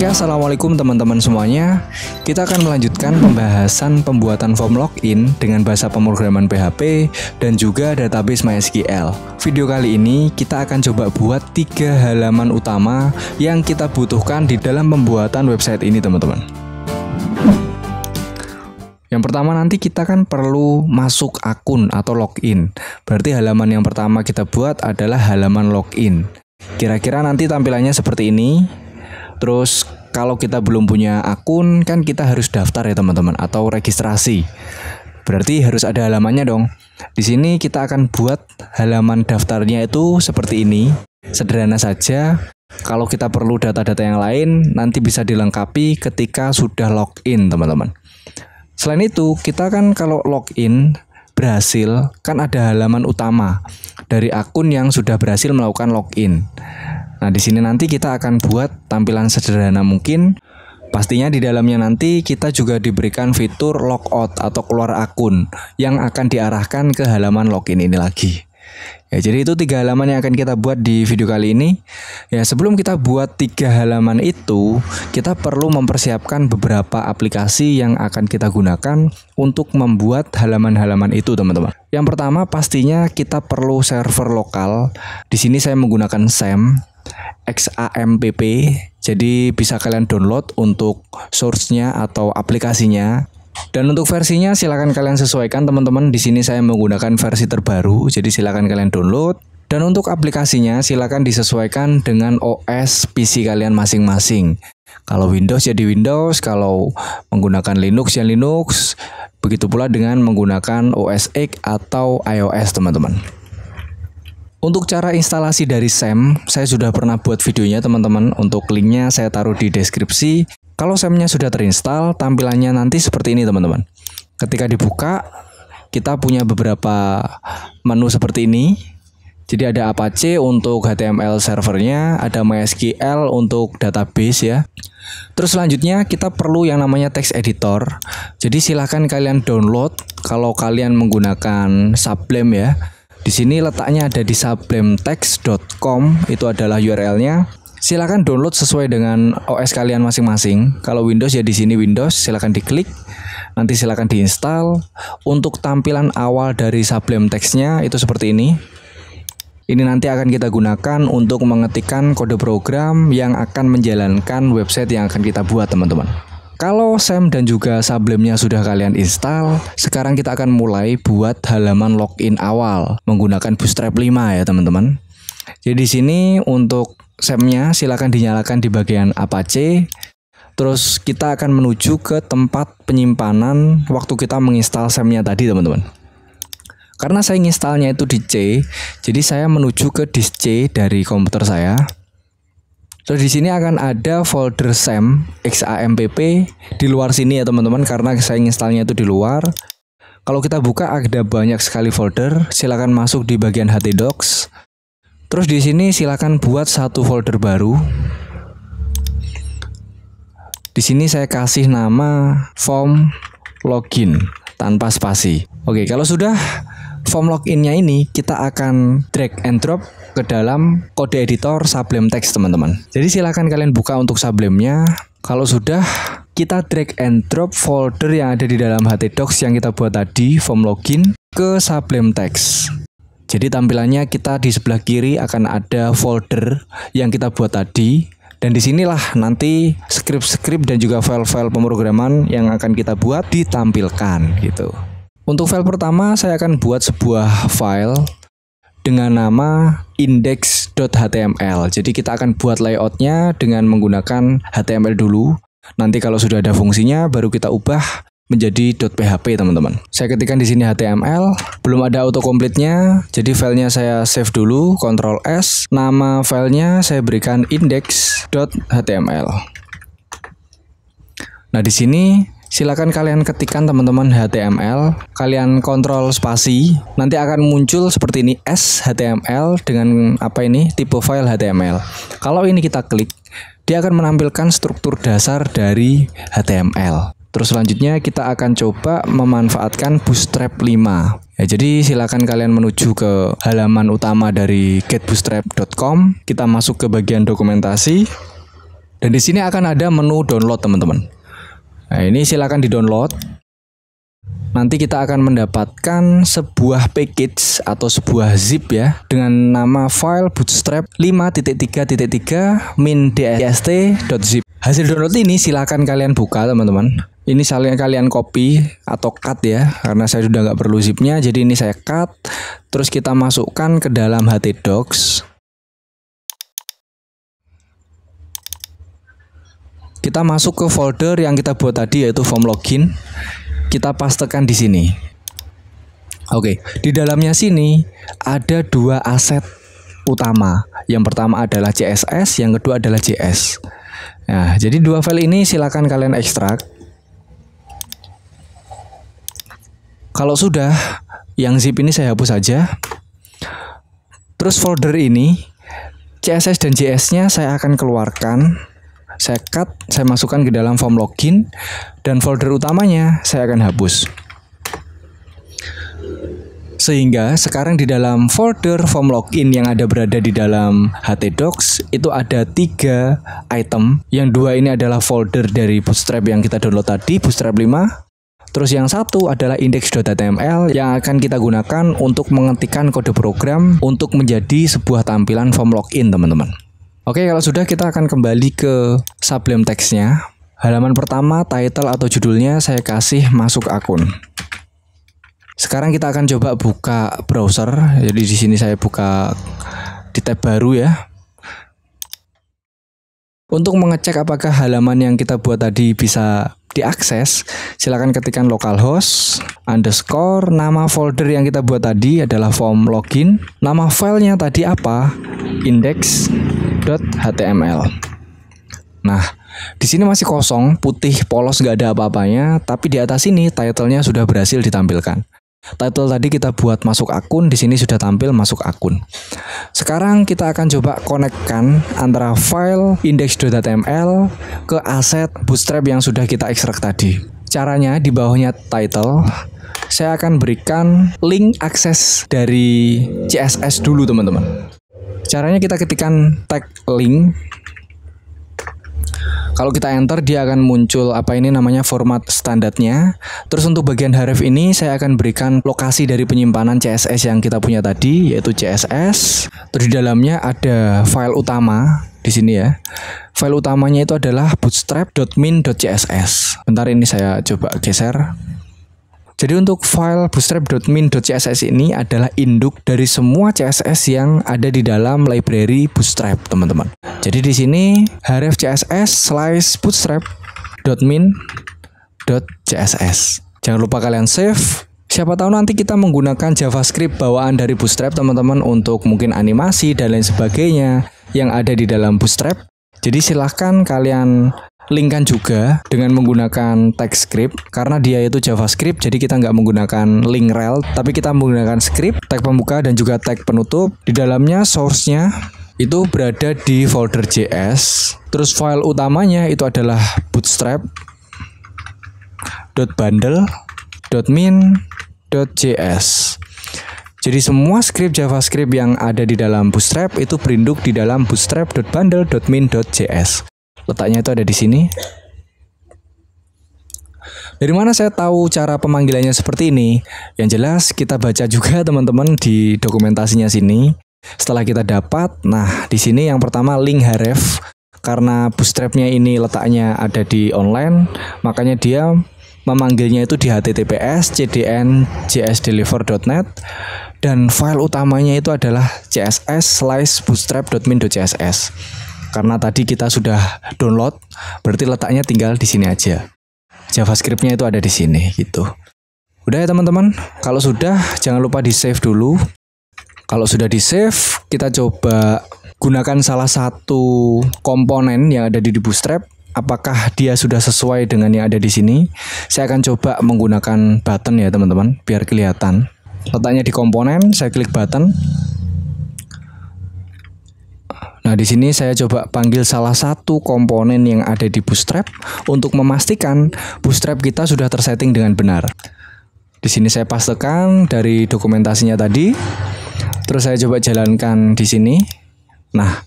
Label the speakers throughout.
Speaker 1: Oke, assalamualaikum teman-teman semuanya. Kita akan melanjutkan pembahasan pembuatan form login dengan bahasa pemrograman PHP dan juga database MySQL. Video kali ini kita akan coba buat 3 halaman utama yang kita butuhkan di dalam pembuatan website ini, teman-teman. Yang pertama, nanti kita kan perlu masuk akun atau login. Berarti halaman yang pertama kita buat adalah halaman login. Kira-kira nanti tampilannya seperti ini. Terus kalau kita belum punya akun, kan kita harus daftar ya teman-teman, atau registrasi. Berarti harus ada halamannya dong. Di sini kita akan buat halaman daftarnya itu seperti ini. Sederhana saja. Kalau kita perlu data-data yang lain, nanti bisa dilengkapi ketika sudah login teman-teman. Selain itu, kita kan kalau login berhasil, kan ada halaman utama dari akun yang sudah berhasil melakukan login. Nah, di sini nanti kita akan buat tampilan sederhana mungkin. Pastinya di dalamnya nanti kita juga diberikan fitur logout atau keluar akun yang akan diarahkan ke halaman login ini lagi. Ya, jadi itu 3 halaman yang akan kita buat di video kali ini. Ya, sebelum kita buat 3 halaman itu, kita perlu mempersiapkan beberapa aplikasi yang akan kita gunakan untuk membuat halaman-halaman itu, teman-teman. Yang pertama pastinya kita perlu server lokal. Di sini saya menggunakan XAMPP, jadi bisa kalian download untuk source-nya atau aplikasinya. Dan untuk versinya silakan kalian sesuaikan teman-teman. Di sini saya menggunakan versi terbaru, jadi silakan kalian download. Dan untuk aplikasinya silakan disesuaikan dengan OS PC kalian masing-masing. Kalau Windows ya di Windows, kalau menggunakan Linux ya Linux. Begitu pula dengan menggunakan OS X atau iOS teman-teman. Untuk cara instalasi dari SAM, saya sudah pernah buat videonya teman-teman. Untuk linknya saya taruh di deskripsi. Kalau SAM-nya sudah terinstall, tampilannya nanti seperti ini teman-teman. Ketika dibuka, kita punya beberapa menu seperti ini. Jadi ada Apache untuk HTML servernya, ada MySQL untuk database ya. Terus selanjutnya kita perlu yang namanya text editor. Jadi silahkan kalian download kalau kalian menggunakan Sublime ya. Di sini letaknya ada di sublimetext.com, itu adalah URL-nya. Silakan download sesuai dengan OS kalian masing-masing. Kalau Windows ya di sini Windows, silakan diklik. Nanti silakan diinstal. Untuk tampilan awal dari Sublime Text-nya itu seperti ini. Ini nanti akan kita gunakan untuk mengetikkan kode program yang akan menjalankan website yang akan kita buat, teman-teman. Kalau SAM dan juga Sublime-nya sudah kalian install, sekarang kita akan mulai buat halaman login awal menggunakan Bootstrap 5 ya teman-teman. Jadi di sini untuk SAM-nya silakan dinyalakan di bagian Apache. Terus kita akan menuju ke tempat penyimpanan waktu kita menginstal SAM-nya tadi teman-teman. Karena saya nginstalnya itu di C, jadi saya menuju ke disk C dari komputer saya. Terus di sini akan ada folder SAM XAMPP di luar sini ya teman-teman, karena saya installnya itu di luar. Kalau kita buka ada banyak sekali folder, silakan masuk di bagian htdocs. Terus di sini silakan buat satu folder baru. Di sini saya kasih nama form login tanpa spasi. Oke, kalau sudah form loginnya ini kita akan drag and drop ke dalam kode editor Sublime Text teman-teman. Jadi silakan kalian buka untuk Sublime-nya. Kalau sudah, kita drag and drop folder yang ada di dalam htdocs yang kita buat tadi, form login, ke Sublime Text. Jadi tampilannya kita di sebelah kiri akan ada folder yang kita buat tadi. Dan disinilah nanti script-script dan juga file-file pemrograman yang akan kita buat ditampilkan gitu. Untuk file pertama saya akan buat sebuah file dengan nama index.html. Jadi kita akan buat layoutnya dengan menggunakan HTML dulu. Nanti kalau sudah ada fungsinya baru kita ubah menjadi .php teman-teman. Saya ketikkan di sini HTML, belum ada autocomplete-nya. Jadi filenya saya save dulu, Ctrl S. Nama filenya saya berikan index.html. Nah, di sini silakan kalian ketikkan teman-teman HTML, kalian kontrol spasi, nanti akan muncul seperti ini HTML dengan apa ini tipe file HTML. Kalau ini kita klik, dia akan menampilkan struktur dasar dari HTML. Terus selanjutnya kita akan coba memanfaatkan Bootstrap 5. Ya, jadi silakan kalian menuju ke halaman utama dari getbootstrap.com. Kita masuk ke bagian dokumentasi. Dan di sini akan ada menu download teman-teman. Nah, ini silakan di-download. Nanti kita akan mendapatkan sebuah package atau sebuah zip ya dengan nama file bootstrap 5.3.3 min.dst.zip. Hasil download ini silakan kalian buka teman-teman. Ini kalian copy atau cut ya, karena saya sudah nggak perlu zipnya, jadi ini saya cut. Terus kita masukkan ke dalam htdocs. Kita masuk ke folder yang kita buat tadi yaitu form login. Kita pastekan di sini. Oke, di dalamnya sini ada dua aset utama. Yang pertama adalah CSS, yang kedua adalah JS. Nah, jadi dua file ini silakan kalian ekstrak. Kalau sudah, yang zip ini saya hapus saja. Terus folder ini, CSS dan JS-nya saya akan keluarkan. Saya cut, saya masukkan ke dalam form login, dan folder utamanya saya akan hapus. Sehingga sekarang di dalam folder form login yang berada di dalam htdocs itu ada 3 item. Yang 2 ini adalah folder dari Bootstrap yang kita download tadi, Bootstrap 5. Terus yang satu adalah index.html yang akan kita gunakan untuk mengetikkan kode program untuk menjadi sebuah tampilan form login teman-teman. Oke, kalau sudah kita akan kembali ke Sublime Text-nya. Halaman pertama, title atau judulnya saya kasih masuk akun. Sekarang kita akan coba buka browser. Jadi di sini saya buka di tab baru ya. Untuk mengecek apakah halaman yang kita buat tadi bisa diakses, silakan ketikkan localhost _ nama folder yang kita buat tadi adalah form login. Nama filenya tadi apa? Index.html. Nah, di sini masih kosong, putih polos nggak ada apa-apanya, tapi di atas ini title-nya sudah berhasil ditampilkan. Title tadi kita buat masuk akun, di sini sudah tampil masuk akun. Sekarang kita akan coba konekkan antara file index.html ke aset Bootstrap yang sudah kita ekstrak tadi. Caranya di bawahnya title, saya akan berikan link akses dari CSS dulu teman-teman. Caranya kita ketikkan tag link. Kalau kita enter dia akan muncul namanya format standarnya. Terus untuk bagian href ini saya akan berikan lokasi dari penyimpanan CSS yang kita punya tadi yaitu CSS. Terus di dalamnya ada file utama di sini ya. File utamanya itu adalah bootstrap.min.css. Bentar ini saya coba geser. Jadi untuk file bootstrap.min.css ini adalah induk dari semua CSS yang ada di dalam library Bootstrap, teman-teman. Jadi di sini href CSS /bootstrap.min.css. Jangan lupa kalian save. Siapa tahu nanti kita menggunakan JavaScript bawaan dari Bootstrap, teman-teman, untuk mungkin animasi dan lain sebagainya yang ada di dalam Bootstrap. Jadi silahkan kalian linkkan juga dengan menggunakan TypeScript karena dia itu JavaScript, jadi kita nggak menggunakan link rel, tapi kita menggunakan script, tag pembuka dan juga tag penutup. Di dalamnya source-nya itu berada di folder JS. Terus file utamanya itu adalah bootstrap.bundle.min.js. Jadi semua script JavaScript yang ada di dalam Bootstrap itu berinduk di dalam bootstrap.bundle.min.js. Letaknya itu ada di sini. Dari mana saya tahu cara pemanggilannya seperti ini? Yang jelas kita baca juga teman-teman di dokumentasinya sini. Setelah kita dapat, nah di sini yang pertama link href. Karena Bootstrapnya ini letaknya ada di online, makanya dia memanggilnya itu di https cdn.jsdeliver.net dan file utamanya itu adalah css/bootstrap.min.css. Karena tadi kita sudah download, berarti letaknya tinggal di sini aja. JavaScript-nya itu ada di sini gitu. Udah ya teman-teman, kalau sudah jangan lupa di-save dulu. Kalau sudah di-save, kita coba gunakan salah satu komponen yang ada di Bootstrap. Apakah dia sudah sesuai dengan yang ada di sini? Saya akan coba menggunakan button ya teman-teman, biar kelihatan. Letaknya di komponen, saya klik button. Nah, di sini saya coba panggil salah satu komponen yang ada di Bootstrap untuk memastikan Bootstrap kita sudah tersetting dengan benar. Di sini saya pastekan dari dokumentasinya tadi. Terus saya coba jalankan di sini. Nah,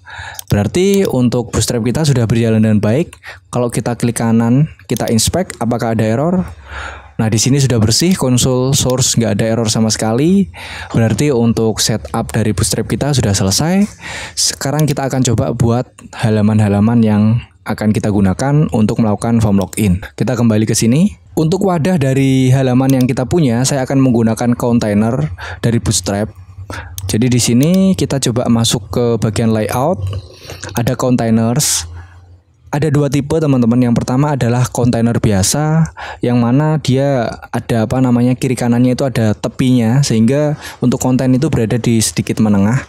Speaker 1: berarti untuk bootstrap kita sudah berjalan dengan baik. Kalau kita klik kanan, kita inspect apakah ada error. Nah, di sini sudah bersih, konsol source nggak ada error sama sekali. Berarti untuk setup dari bootstrap kita sudah selesai. Sekarang kita akan coba buat halaman-halaman yang akan kita gunakan untuk melakukan form login. Kita kembali ke sini. Untuk wadah dari halaman yang kita punya, saya akan menggunakan container dari bootstrap. Jadi di sini kita coba masuk ke bagian layout, ada containers, ada dua tipe teman-teman. Yang pertama adalah container biasa, yang mana dia ada kiri kanannya itu ada tepinya, sehingga untuk konten itu berada di sedikit menengah.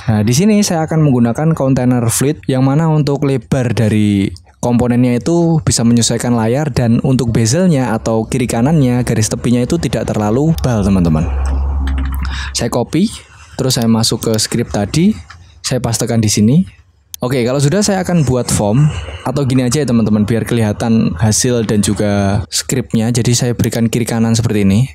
Speaker 1: Nah di sini saya akan menggunakan container fluid, yang mana untuk lebar dari komponennya itu bisa menyesuaikan layar, dan untuk bezelnya atau kiri kanannya garis tepinya itu tidak terlalu tebal teman-teman. Saya copy, terus saya masuk ke script tadi, saya pastekan di sini. Oke, kalau sudah saya akan buat form, atau gini aja ya teman-teman, biar kelihatan hasil dan juga scriptnya. Jadi saya berikan kiri kanan seperti ini.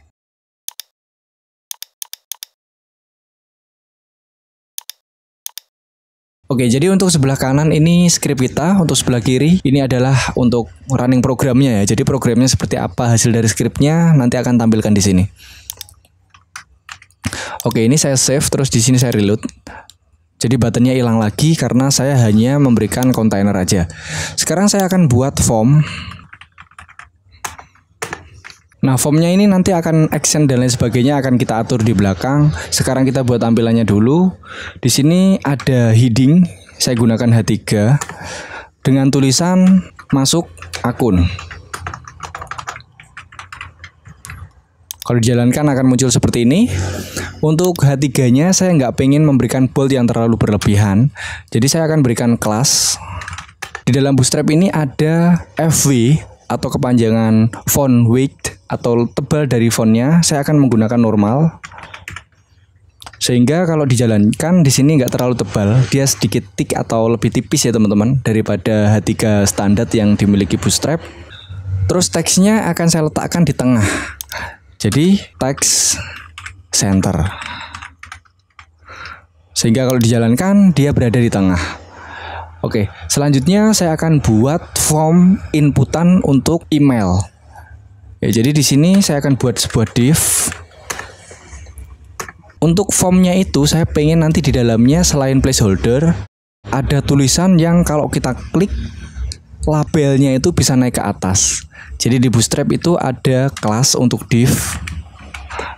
Speaker 1: Oke, jadi untuk sebelah kanan ini script kita, untuk sebelah kiri ini adalah untuk running programnya ya. Jadi programnya seperti apa hasil dari scriptnya nanti akan tampilkan di sini. Oke, ini saya save, terus di sini saya reload. Jadi buttonnya hilang lagi karena saya hanya memberikan kontainer aja. Sekarang saya akan buat form. Nah, formnya ini nanti akan action dan lain sebagainya akan kita atur di belakang. Sekarang kita buat tampilannya dulu. Di sini ada heading, saya gunakan H3 dengan tulisan masuk akun. Kalau dijalankan akan muncul seperti ini. Untuk H3-nya saya nggak pengen memberikan bold yang terlalu berlebihan. Jadi saya akan berikan kelas. Di dalam bootstrap ini ada FW atau kepanjangan font weight atau tebal dari fontnya. Saya akan menggunakan normal. Sehingga kalau dijalankan di sini nggak terlalu tebal. Dia sedikit thick atau lebih tipis ya teman-teman daripada H3 standar yang dimiliki bootstrap. Terus teksnya akan saya letakkan di tengah. Jadi teks center, sehingga kalau dijalankan dia berada di tengah. Oke, selanjutnya saya akan buat form inputan untuk email. Ya, jadi di sini saya akan buat sebuah div. Untuk formnya itu saya pengen nanti di dalamnya selain placeholder ada tulisan yang kalau kita klik labelnya itu bisa naik ke atas. Jadi di bootstrap itu ada kelas untuk div.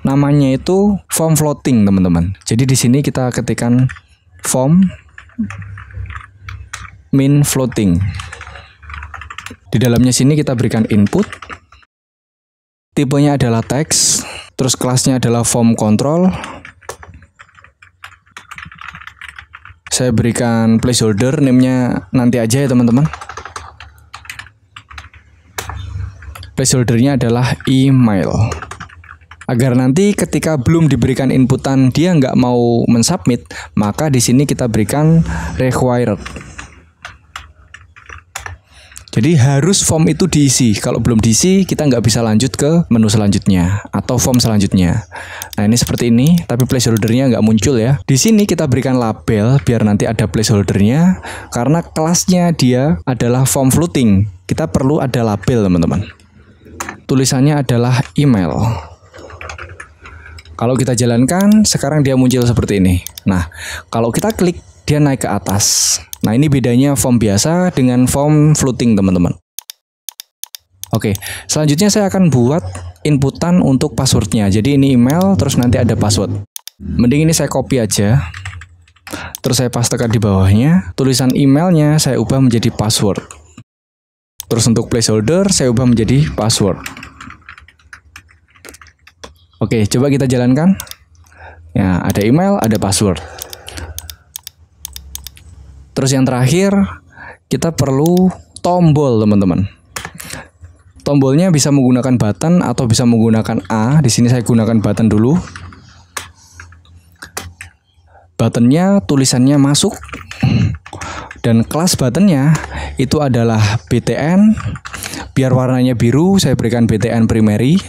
Speaker 1: Namanya itu form floating, teman-teman. Jadi di sini kita ketikkan form min floating. Di dalamnya sini kita berikan input. Tipenya adalah teks, terus kelasnya adalah form control. Saya berikan placeholder, name-nya nanti aja ya, teman-teman. Placeholdernya adalah email. Agar nanti ketika belum diberikan inputan dia nggak mau mensubmit, maka di sini kita berikan required. Jadi harus form itu diisi. Kalau belum diisi, kita nggak bisa lanjut ke menu selanjutnya atau form selanjutnya. Nah ini seperti ini, tapi placeholdernya nggak muncul ya. Di sini kita berikan label biar nanti ada placeholdernya, karena kelasnya dia adalah form floating. Kita perlu ada label teman-teman. Tulisannya adalah email. Kalau kita jalankan, sekarang dia muncul seperti ini. Nah, kalau kita klik, dia naik ke atas. Nah, ini bedanya form biasa dengan form floating, teman-teman. Oke, selanjutnya saya akan buat inputan untuk passwordnya. Jadi ini email, terus nanti ada password. Mending ini saya copy aja. Terus saya pastekan di bawahnya. Tulisan emailnya saya ubah menjadi password. Terus untuk placeholder saya ubah menjadi password. Oke, coba kita jalankan. Ya, ada email, ada password. Terus yang terakhir, kita perlu tombol, teman-teman. Tombolnya bisa menggunakan button atau bisa menggunakan A. Di sini saya gunakan button dulu. Buttonnya tulisannya masuk. Dan kelas buttonnya itu adalah BTN. Biar warnanya biru, saya berikan BTN primary.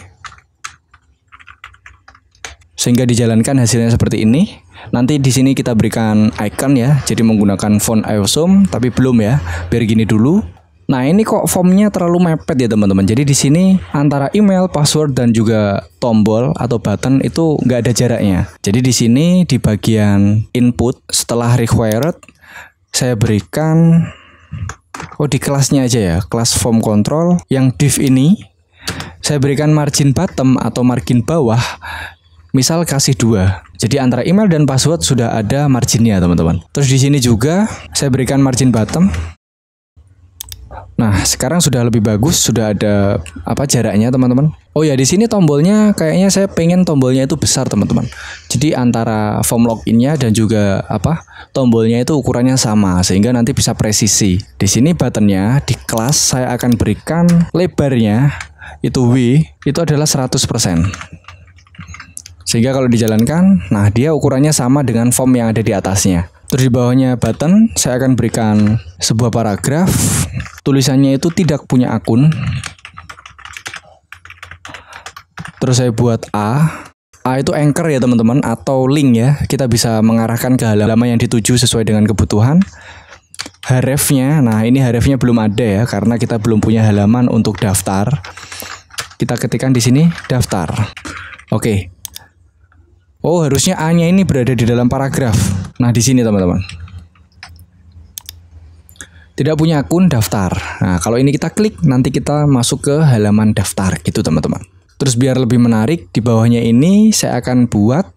Speaker 1: Sehingga dijalankan hasilnya seperti ini. Nanti di sini kita berikan icon ya. Jadi menggunakan font Awesome, tapi belum ya. Biar gini dulu. Nah, ini kok formnya terlalu mepet ya teman-teman. Jadi di sini antara email, password dan juga tombol atau button itu nggak ada jaraknya. Jadi di sini di bagian input setelah required saya berikan di kelasnya aja ya, kelas form control yang div ini saya berikan margin bottom atau margin bawah. Misal kasih 2. Jadi antara email dan password sudah ada marginnya teman-teman. Terus di sini juga saya berikan margin bottom. Nah, sekarang sudah lebih bagus, sudah ada jaraknya teman-teman. Oh ya, di sini tombolnya kayaknya saya pengen tombolnya itu besar teman-teman. Jadi antara form login-nya dan juga tombolnya itu ukurannya sama sehingga nanti bisa presisi. Di sini buttonnya di kelas saya akan berikan lebarnya itu W itu adalah 100%. Sehingga kalau dijalankan, nah dia ukurannya sama dengan form yang ada di atasnya. Terus di bawahnya button, saya akan berikan sebuah paragraf. Tulisannya itu tidak punya akun. Terus saya buat A. A itu anchor ya teman-teman, atau link ya. Kita bisa mengarahkan ke halaman yang dituju sesuai dengan kebutuhan. Href-nya, nah ini href-nya belum ada ya, karena kita belum punya halaman untuk daftar. Kita ketikkan di sini daftar. Oke. Oh, harusnya A-nya ini berada di dalam paragraf. Nah, di sini teman-teman. Tidak punya akun, daftar. Nah, kalau ini kita klik, nanti kita masuk ke halaman daftar gitu teman-teman. Terus biar lebih menarik, di bawahnya ini saya akan buat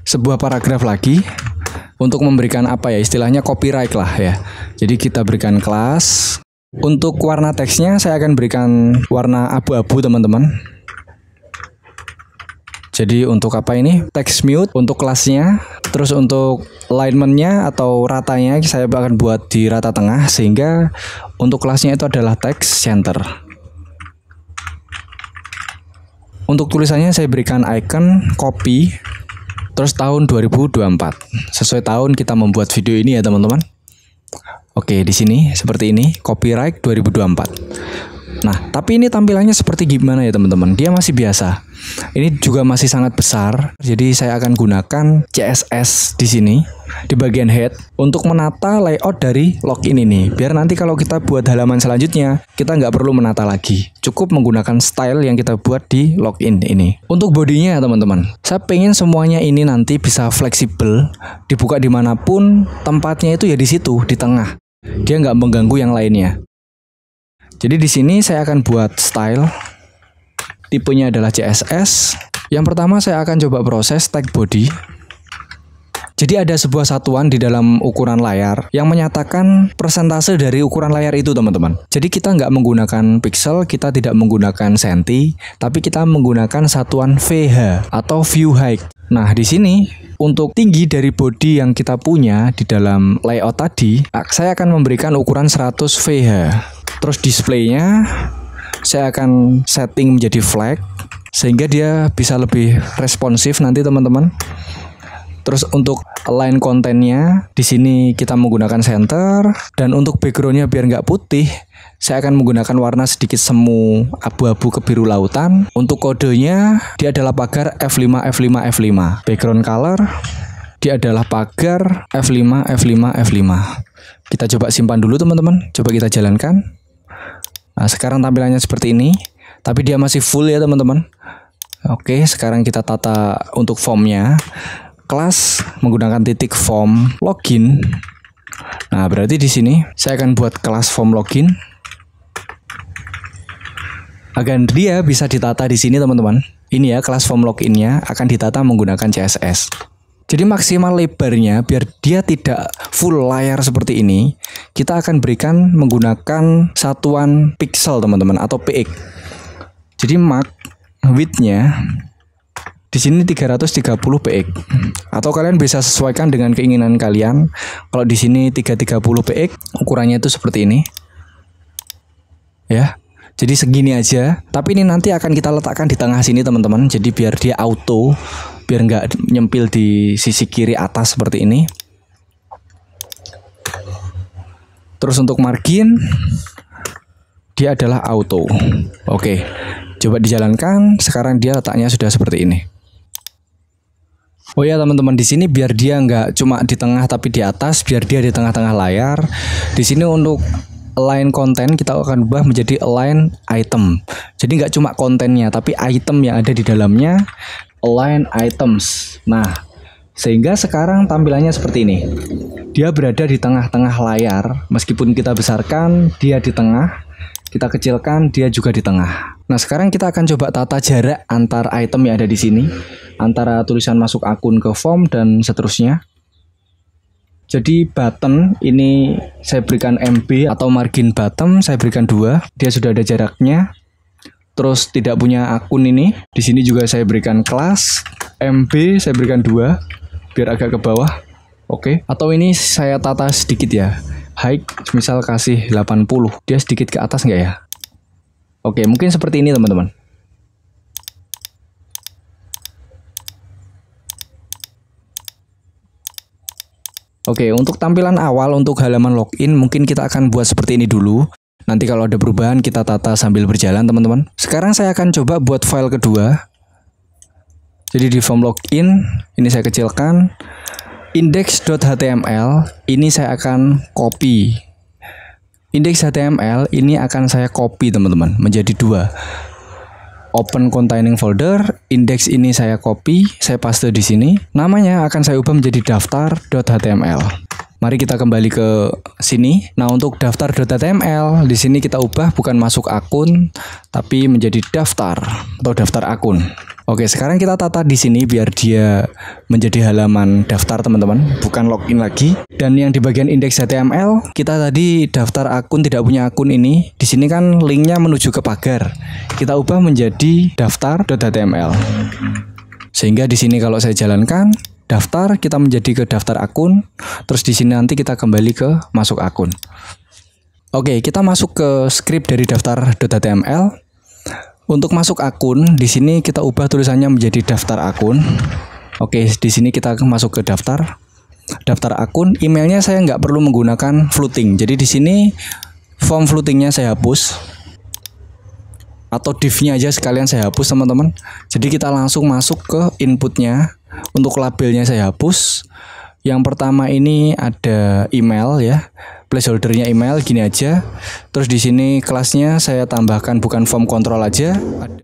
Speaker 1: sebuah paragraf lagi untuk memberikan istilahnya copyright lah ya. Jadi kita berikan kelas. Untuk warna teksnya saya akan berikan warna abu-abu teman-teman. Jadi untuk text mute untuk kelasnya. Terus untuk alignment-nya atau ratanya saya akan buat di rata tengah sehingga untuk kelasnya itu adalah text center. Untuk tulisannya saya berikan icon copy terus tahun 2024. Sesuai tahun kita membuat video ini ya teman-teman. Oke, di sini seperti ini, copyright 2024. Nah, tapi ini tampilannya seperti gimana ya teman-teman? Dia masih biasa. Ini juga masih sangat besar. Jadi saya akan gunakan CSS di sini di bagian head untuk menata layout dari login ini. Biar nanti kalau kita buat halaman selanjutnya, kita nggak perlu menata lagi. Cukup menggunakan style yang kita buat di login ini. Untuk bodinya teman-teman, saya pengen semuanya ini nanti bisa fleksibel, dibuka dimanapun, tempatnya itu ya di situ, di tengah. Dia nggak mengganggu yang lainnya. Jadi di sini saya akan buat style. Tipenya adalah CSS. Yang pertama saya akan coba proses tag body. Jadi ada sebuah satuan di dalam ukuran layar yang menyatakan persentase dari ukuran layar itu teman-teman. Jadi kita nggak menggunakan pixel, kita tidak menggunakan senti, tapi kita menggunakan satuan VH atau view height. Nah di sini untuk tinggi dari body yang kita punya di dalam layout tadi, saya akan memberikan ukuran 100 VH. Terus displaynya saya akan setting menjadi flag sehingga dia bisa lebih responsif nanti teman-teman. Terus untuk align kontennya di sini kita menggunakan center dan untuk backgroundnya biar nggak putih saya akan menggunakan warna sedikit semu abu-abu ke biru lautan. Untuk kodenya dia adalah pagar F5 F5 F5. Background color dia adalah pagar F5 F5 F5. Kita coba simpan dulu teman-teman. Coba kita jalankan. Nah, sekarang tampilannya seperti ini, tapi dia masih full ya teman-teman. Oke, sekarang kita tata untuk formnya. Kelas menggunakan titik form login. Nah, berarti di sini saya akan buat kelas form login. Agar dia bisa ditata di sini teman-teman. Ini ya kelas form loginnya akan ditata menggunakan CSS. Jadi maksimal lebarnya biar dia tidak full layar seperti ini, kita akan berikan menggunakan satuan pixel teman-teman atau px. Jadi mark width-nya di sini 330 px. Atau kalian bisa sesuaikan dengan keinginan kalian. Kalau di sini 330 px, ukurannya itu seperti ini. Ya. Jadi segini aja, tapi ini nanti akan kita letakkan di tengah sini teman-teman. Jadi biar dia auto, biar nggak nyempil di sisi kiri atas seperti ini. Terus untuk margin, dia adalah auto. Oke, coba dijalankan. Sekarang dia letaknya sudah seperti ini. Oh ya teman-teman, di sini biar dia nggak cuma di tengah tapi di atas, biar dia di tengah-tengah layar. Di sini untuk align konten kita akan ubah menjadi align item. Jadi nggak cuma kontennya tapi item yang ada di dalamnya, align items. Nah, sehingga sekarang tampilannya seperti ini. Dia berada di tengah-tengah layar, meskipun kita besarkan dia di tengah, kita kecilkan dia juga di tengah. Nah, sekarang kita akan coba tata jarak antar item yang ada di sini, antara tulisan masuk akun ke form dan seterusnya. Jadi button ini saya berikan MB atau margin bottom saya berikan 2. Dia sudah ada jaraknya. Terus tidak punya akun ini, di sini juga saya berikan kelas MB saya berikan 2 biar agak ke bawah. Oke. Atau ini saya tata sedikit ya. Height misal kasih 80. Dia sedikit ke atas nggak ya? Oke, mungkin seperti ini teman-teman. Oke, untuk tampilan awal untuk halaman login mungkin kita akan buat seperti ini dulu. Nanti kalau ada perubahan kita tata sambil berjalan teman-teman. Sekarang saya akan coba buat file kedua. Jadi di form login ini saya kecilkan. Index.html ini saya akan copy. Index.html ini akan saya copy teman-teman menjadi 2. Open containing folder, index ini saya copy, saya paste di sini. Namanya akan saya ubah menjadi daftar.html. Mari kita kembali ke sini. Nah, untuk daftar.html di sini kita ubah bukan masuk akun tapi menjadi daftar atau daftar akun. Oke, sekarang kita tata di sini biar dia menjadi halaman daftar teman-teman, bukan login lagi. Dan yang di bagian index.html, kita tadi daftar akun tidak punya akun ini. Di sini kan linknya menuju ke pagar. Kita ubah menjadi daftar.html. Sehingga di sini kalau saya jalankan daftar, kita menjadi ke daftar akun. Terus di sini nanti kita kembali ke masuk akun. Oke, kita masuk ke script dari daftar.html. Untuk masuk akun, di sini kita ubah tulisannya menjadi daftar akun. Oke, di sini kita masuk ke daftar akun. Emailnya saya nggak perlu menggunakan floating. Jadi di sini form floatingnya saya hapus, atau div-nya aja sekalian saya hapus teman-teman. Jadi kita langsung masuk ke inputnya. Untuk labelnya saya hapus. Yang pertama ini ada email ya. Placeholdernya email gini aja. Terus di sini kelasnya saya tambahkan bukan form control aja.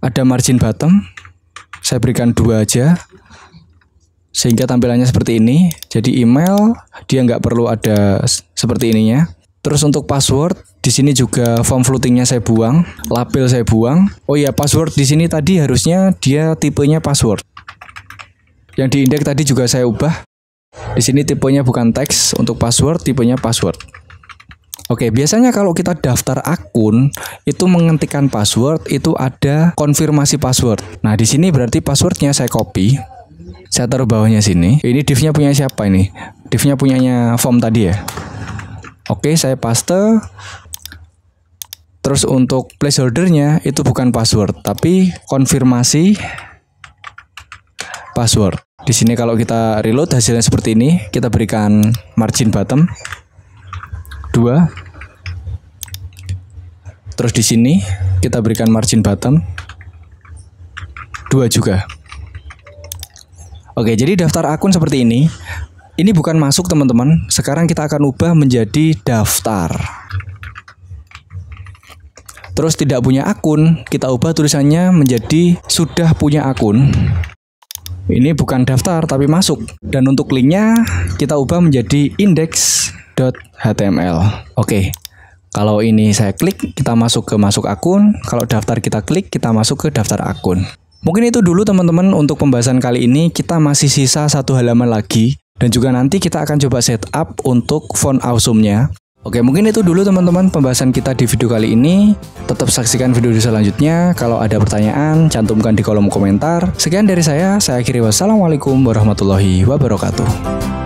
Speaker 1: Ada margin bottom. Saya berikan 2 aja. Sehingga tampilannya seperti ini. Jadi email dia nggak perlu ada seperti ininya. Terus untuk password di sini juga form floatingnya saya buang, label saya buang. Oh iya, password di sini tadi harusnya dia tipenya password. Yang di indeks tadi juga saya ubah. Di sini tipenya bukan teks, untuk password tipenya password. Oke, biasanya kalau kita daftar akun itu mengetikkan password itu ada konfirmasi password. Nah, di sini berarti passwordnya saya copy. Saya taruh bawahnya sini. Ini div-nya punya siapa ini? Div-nya punyanya form tadi ya. Oke, saya paste. Terus untuk placeholdernya itu bukan password, tapi konfirmasi password. Di sini kalau kita reload hasilnya seperti ini, kita berikan margin bottom 2. Terus di sini kita berikan margin bottom 2 juga. Oke, jadi daftar akun seperti ini. Ini bukan masuk teman-teman. Sekarang kita akan ubah menjadi daftar. Terus tidak punya akun, kita ubah tulisannya menjadi sudah punya akun. Ini bukan daftar tapi masuk. Dan untuk linknya kita ubah menjadi index.html. Oke. Kalau ini saya klik, kita masuk ke masuk akun. Kalau daftar kita klik, kita masuk ke daftar akun. Mungkin itu dulu teman-teman untuk pembahasan kali ini. Kita masih sisa 1 halaman lagi. Dan juga nanti kita akan coba setup untuk font awesome-nya. Oke, mungkin itu dulu teman-teman pembahasan kita di video kali ini. Tetap saksikan video selanjutnya. Kalau ada pertanyaan, cantumkan di kolom komentar. Sekian dari saya akhiri. Wassalamualaikum warahmatullahi wabarakatuh.